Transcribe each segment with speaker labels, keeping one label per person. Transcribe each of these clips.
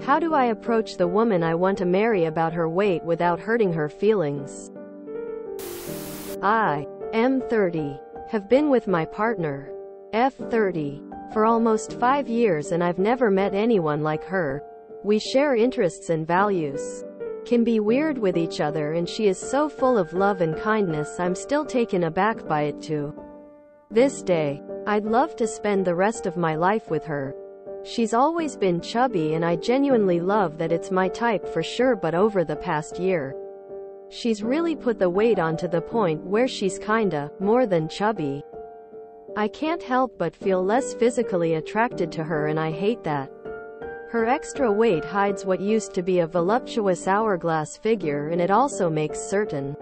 Speaker 1: How do I approach the woman I want to marry about her weight without hurting her feelings? I am 30. Have been with my partner, F30, for almost 5 years and I've never met anyone like her. We share interests and values. Can be weird with each other and she is so full of love and kindness I'm still taken aback by it to this day. I'd love to spend the rest of my life with her. She's always been chubby and I genuinely love that it's my type for sure, but over the past year, she's really put the weight on to the point where she's kinda more than chubby. I can't help but feel less physically attracted to her and I hate that. Her extra weight hides what used to be a voluptuous hourglass figure and it also makes certain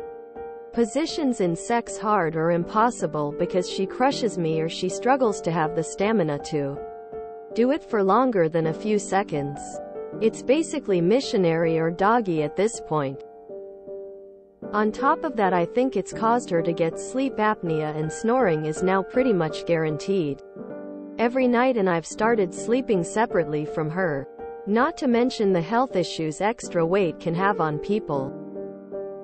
Speaker 1: positions in sex hard or impossible because she crushes me or she struggles to have the stamina to do it for longer than a few seconds. It's basically missionary or doggy at this point. On top of that, I think it's caused her to get sleep apnea and snoring is now pretty much guaranteed every night, and I've started sleeping separately from her. Not to mention the health issues extra weight can have on people.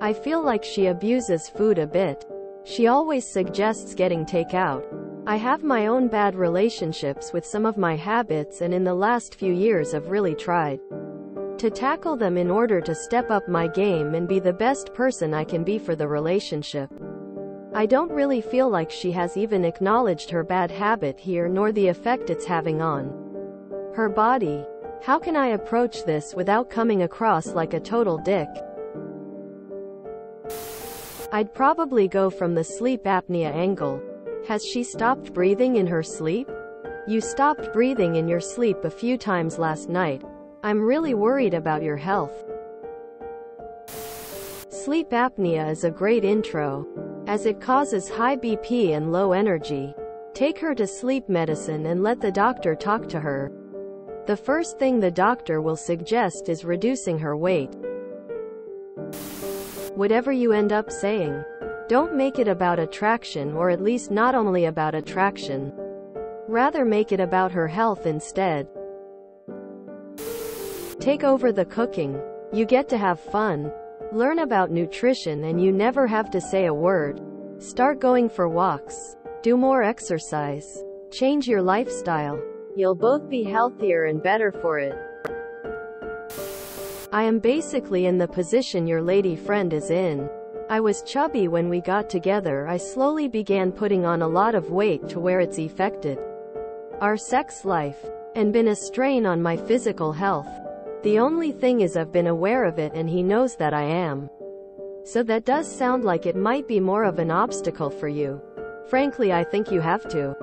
Speaker 1: I feel like she abuses food a bit. She always suggests getting takeout. I have my own bad relationships with some of my habits and in the last few years I've really tried to tackle them in order to step up my game and be the best person I can be for the relationship. I don't really feel like she has even acknowledged her bad habit here nor the effect it's having on her body. How can I approach this without coming across like a total dick? I'd probably go from the sleep apnea angle. Has she stopped breathing in her sleep? You stopped breathing in your sleep a few times last night. I'm really worried about your health. Sleep apnea is a great intro, as it causes high BP and low energy. Take her to sleep medicine and let the doctor talk to her. The first thing the doctor will suggest is reducing her weight. Whatever you end up saying, don't make it about attraction, or at least not only about attraction. Rather make it about her health instead. Take over the cooking. You get to have fun. Learn about nutrition and you never have to say a word. Start going for walks. Do more exercise. Change your lifestyle. You'll both be healthier and better for it. I am basically in the position your lady friend is in. I was chubby when we got together. I slowly began putting on a lot of weight to where it's affected our sex life and been a strain on my physical health. The only thing is I've been aware of it and he knows that I am. So that does sound like it might be more of an obstacle for you. Frankly, I think you have to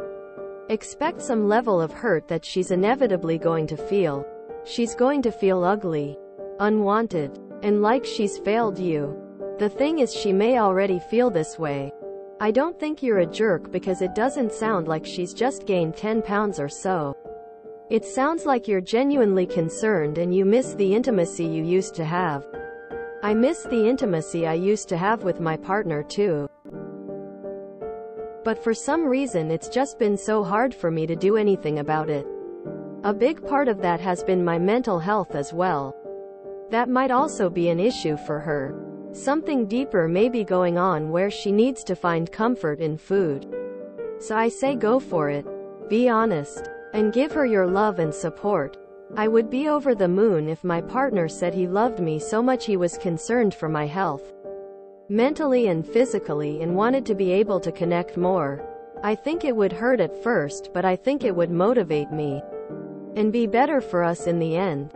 Speaker 1: expect some level of hurt that she's inevitably going to feel. She's going to feel ugly, unwanted, and like she's failed you. The thing is, she may already feel this way. I don't think you're a jerk because it doesn't sound like she's just gained 10 pounds or so. It sounds like you're genuinely concerned and you miss the intimacy you used to have. I miss the intimacy I used to have with my partner too. But for some reason it's just been so hard for me to do anything about it. A big part of that has been my mental health as well. That might also be an issue for her. Something deeper may be going on where she needs to find comfort in food. So I say go for it. Be honest. And give her your love and support. I would be over the moon if my partner said he loved me so much he was concerned for my health, mentally and physically, and wanted to be able to connect more. I think it would hurt at first, but I think it would motivate me and be better for us in the end.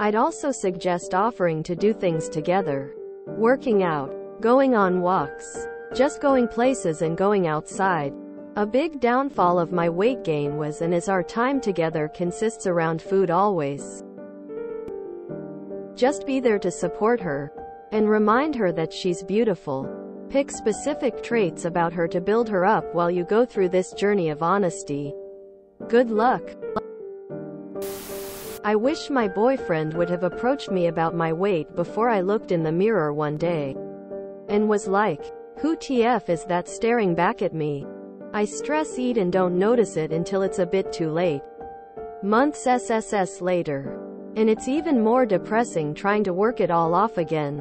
Speaker 1: I'd also suggest offering to do things together. Working out, going on walks, just going places and going outside. A big downfall of my weight gain was and is our time together consists around food always. Just be there to support her and remind her that she's beautiful. Pick specific traits about her to build her up while you go through this journey of honesty. Good luck. I wish my boyfriend would have approached me about my weight before I looked in the mirror one day and was like, "Who TF is that staring back at me?" I stress eat and don't notice it until it's a bit too late. Months SSS later. And it's even more depressing trying to work it all off again.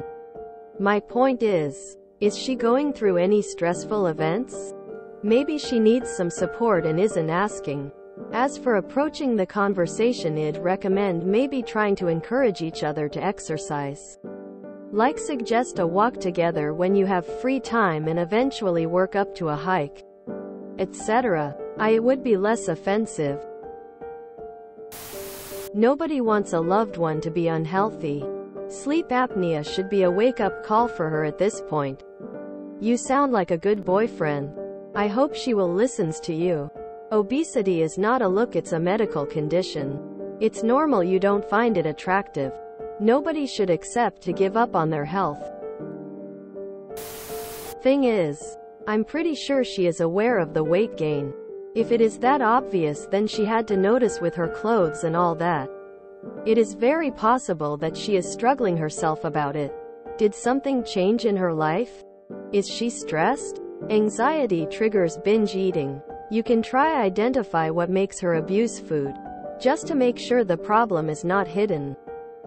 Speaker 1: My point is she going through any stressful events? Maybe she needs some support and isn't asking. As for approaching the conversation, I'd recommend maybe trying to encourage each other to exercise. Like suggest a walk together when you have free time and eventually work up to a hike, etc. It would be less offensive. Nobody wants a loved one to be unhealthy. Sleep apnea should be a wake-up call for her at this point. You sound like a good boyfriend. I hope she will listens to you. Obesity is not a look, it's a medical condition. It's normal you don't find it attractive. Nobody should accept to give up on their health. Thing is, I'm pretty sure she is aware of the weight gain. If it is that obvious, then she had to notice with her clothes and all that. It is very possible that she is struggling herself about it. Did something change in her life? Is she stressed? Anxiety triggers binge eating. You can try identify what makes her abuse food, just to make sure the problem is not hidden.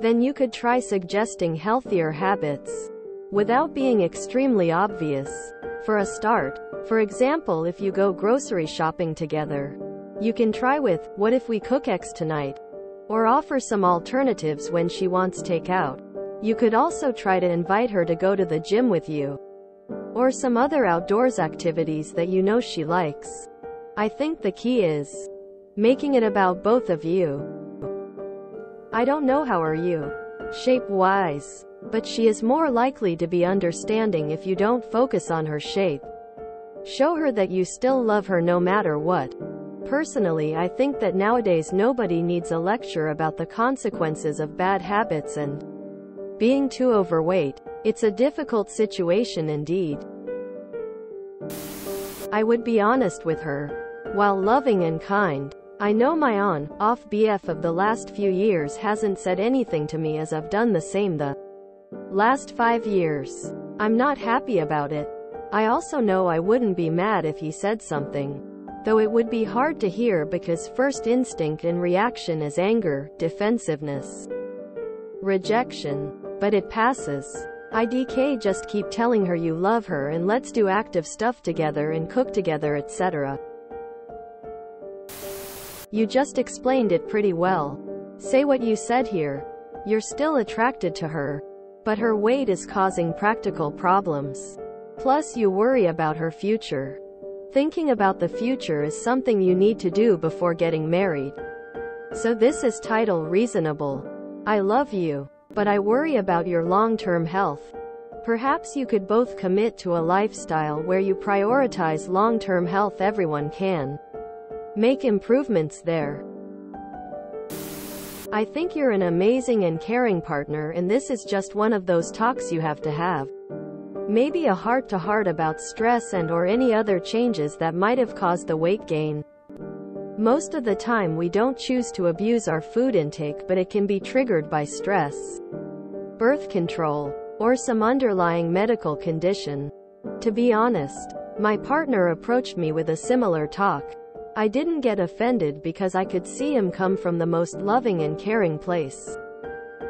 Speaker 1: Then you could try suggesting healthier habits, without being extremely obvious. For a start, for example, if you go grocery shopping together, you can try with, "What if we cook X tonight?" Or offer some alternatives when she wants takeout. You could also try to invite her to go to the gym with you, or some other outdoors activities that you know she likes. I think the key is making it about both of you. I don't know how are you shape-wise, but she is more likely to be understanding if you don't focus on her shape. Show her that you still love her no matter what. Personally, I think that nowadays nobody needs a lecture about the consequences of bad habits and being too overweight. It's a difficult situation indeed. I would be honest with her, while loving and kind. I know my on-off BF of the last few years hasn't said anything to me, as I've done the same the last 5 years. I'm not happy about it. I also know I wouldn't be mad if he said something, though it would be hard to hear because first instinct and reaction is anger, defensiveness, rejection. But it passes. IDK just keep telling her you love her and let's do active stuff together and cook together, etc. You just explained it pretty well. Say what you said here. You're still attracted to her, but her weight is causing practical problems. Plus you worry about her future. Thinking about the future is something you need to do before getting married. So this is title reasonable. I love you, but I worry about your long-term health. Perhaps you could both commit to a lifestyle where you prioritize long-term health. Everyone can make improvements there. I think you're an amazing and caring partner, and this is just one of those talks you have to have. Maybe a heart-to-heart about stress and or any other changes that might have caused the weight gain. Most of the time we don't choose to abuse our food intake, but it can be triggered by stress, birth control, or some underlying medical condition. To be honest, my partner approached me with a similar talk. I didn't get offended because I could see him come from the most loving and caring place.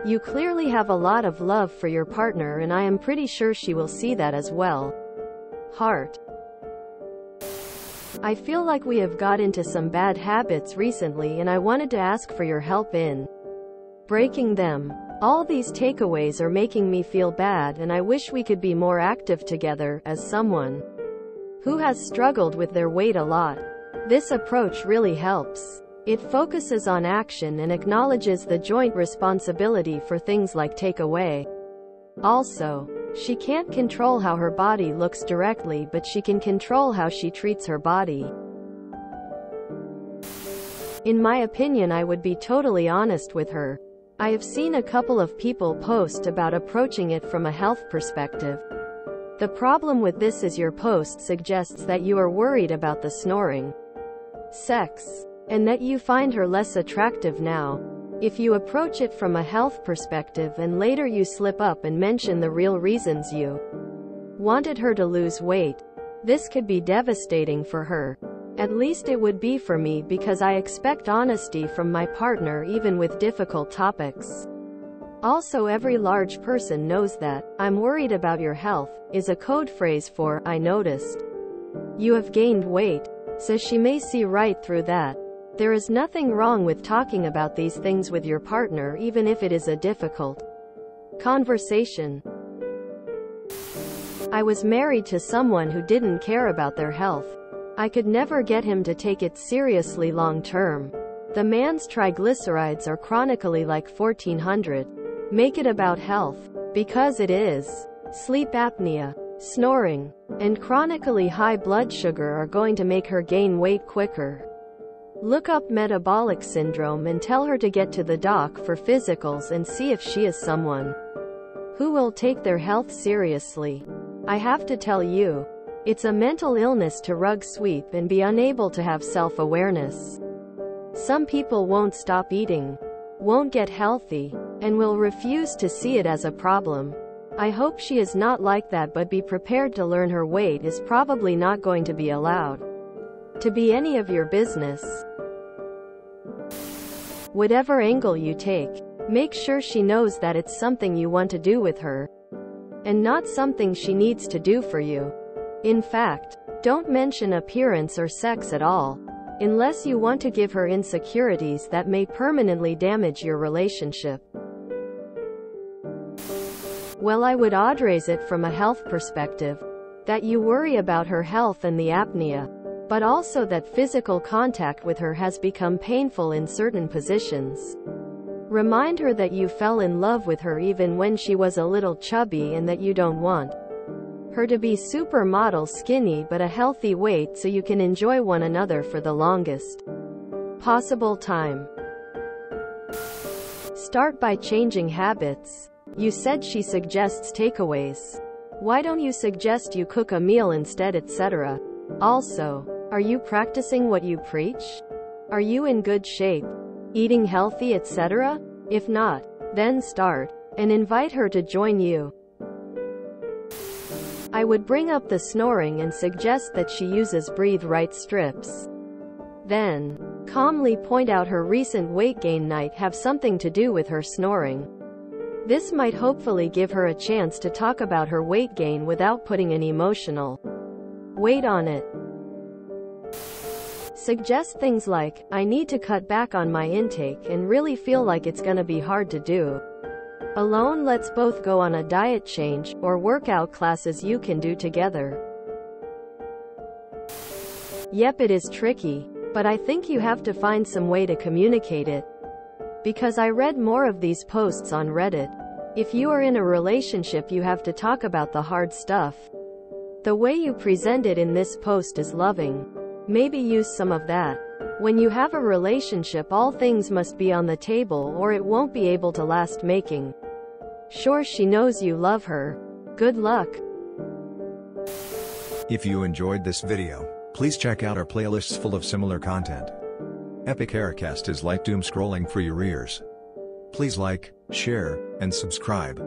Speaker 1: You clearly have a lot of love for your partner, and I am pretty sure she will see that as well. Heart. I feel like we have got into some bad habits recently, and I wanted to ask for your help in breaking them. All these takeaways are making me feel bad, and I wish we could be more active together. As someone who has struggled with their weight a lot, this approach really helps. It focuses on action and acknowledges the joint responsibility for things like takeaway. Also, she can't control how her body looks directly, but she can control how she treats her body. In my opinion, I would be totally honest with her. I have seen a couple of people post about approaching it from a health perspective. The problem with this is your post suggests that you are worried about the snoring, sex, and that you find her less attractive now. If you approach it from a health perspective and later you slip up and mention the real reasons you wanted her to lose weight, this could be devastating for her. At least it would be for me, because I expect honesty from my partner even with difficult topics. Also, every large person knows that "I'm worried about your health" is a code phrase for "I noticed you have gained weight," so she may see right through that. There is nothing wrong with talking about these things with your partner, even if it is a difficult conversation. I was married to someone who didn't care about their health. I could never get him to take it seriously long term. The man's triglycerides are chronically like 1400. Make it about health. Because it is. Sleep apnea, snoring, and chronically high blood sugar are going to make her gain weight quicker. Look up metabolic syndrome and tell her to get to the doc for physicals and see if she is someone who will take their health seriously. I have to tell you, it's a mental illness to rug sweep and be unable to have self-awareness. Some people won't stop eating, won't get healthy, and will refuse to see it as a problem. I hope she is not like that, but be prepared to learn her weight is probably not going to be allowed to be any of your business. Whatever angle you take, make sure she knows that it's something you want to do with her, and not something she needs to do for you. In fact, don't mention appearance or sex at all, unless you want to give her insecurities that may permanently damage your relationship. Well, I would address it from a health perspective, that you worry about her health and the apnea, but also that physical contact with her has become painful in certain positions. Remind her that you fell in love with her even when she was a little chubby, and that you don't want her to be supermodel skinny but a healthy weight, so you can enjoy one another for the longest possible time. Start by changing habits. You said she suggests takeaways. Why don't you suggest you cook a meal instead, etc.? Also, are you practicing what you preach? Are you in good shape? Eating healthy, etc.? If not, then start, and invite her to join you. I would bring up the snoring and suggest that she uses breathe right strips. Then, calmly point out her recent weight gain might have something to do with her snoring. This might hopefully give her a chance to talk about her weight gain without putting an emotional weight on it. Suggest things like, "I need to cut back on my intake and really feel like it's gonna be hard to do alone. Let's both go on a diet change, or workout classes you can do together." Yep, it is tricky, but I think you have to find some way to communicate it. Because I read more of these posts on Reddit. If you are in a relationship, you have to talk about the hard stuff. The way you present it in this post is loving. Maybe use some of that. When you have a relationship, all things must be on the table or it won't be able to last. Making sure she knows you love her. Good luck.
Speaker 2: If you enjoyed this video, please check out our playlists full of similar content. Epic Aircast is like doom scrolling for your ears. Please like, share, and subscribe.